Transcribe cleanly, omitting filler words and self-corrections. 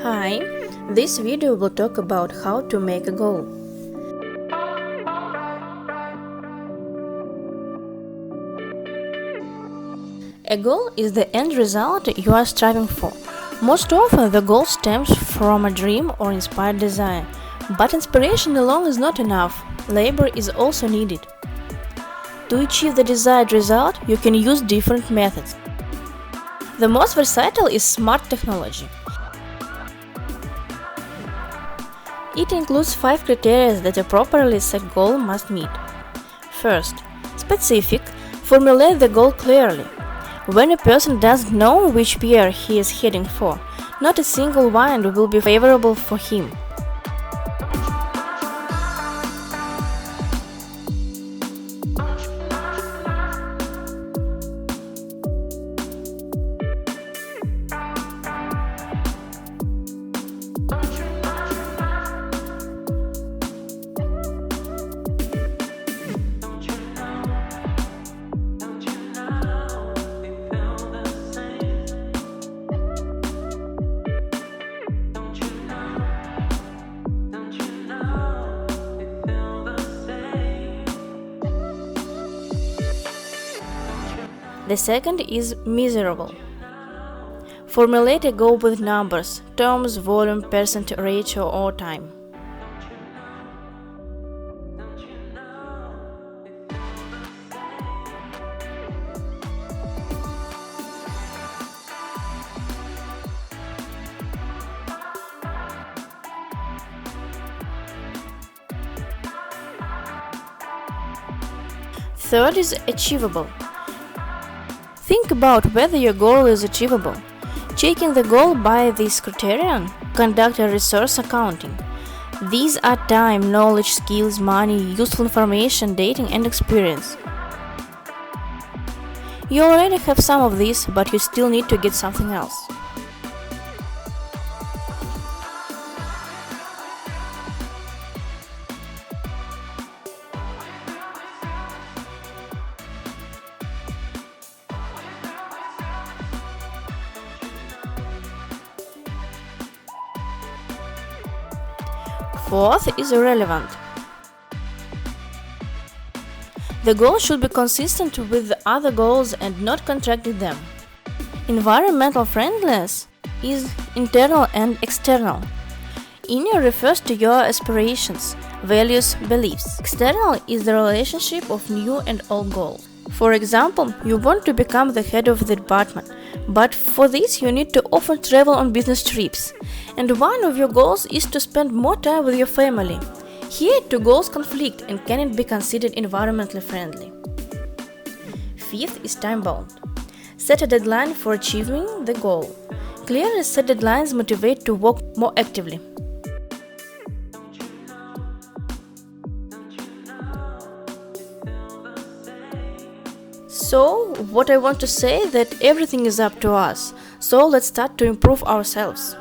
Hi, this video will talk about how to make a goal. A goal is the end result you are striving for. Most often the goal stems from a dream or inspired desire, but inspiration alone is not enough. Labor is also needed. To achieve the desired result, you can use different methods. The most versatile is smart technology. It includes 5 criteria that a properly set goal must meet. First, specific. Formulate the goal clearly. When a person doesn't know which peer he is heading for, not a single one will be favorable for him. The second is measurable. Formulate a goal with numbers, terms, volume, percent, ratio, or time. Third is achievable. Think about whether your goal is achievable. Checking the goal by this criterion, conduct a resource accounting. These are time, knowledge, skills, money, useful information, dating, and experience. You already have some of these, but you still need to get something else. Fourth is relevant. The goal should be consistent with the other goals and not contradict them. Environmental friendliness is internal and external. Inner refers to your aspirations, values, beliefs. External is the relationship of new and old goals. For example, you want to become the head of the department, but for this you need to often travel on business trips. And one of your goals is to spend more time with your family. Here, two goals conflict and cannot be considered environmentally friendly. Fifth is time-bound. Set a deadline for achieving the goal. Clearly set deadlines motivate to work more actively. So, what I want to say that everything is up to us. So let's start to improve ourselves.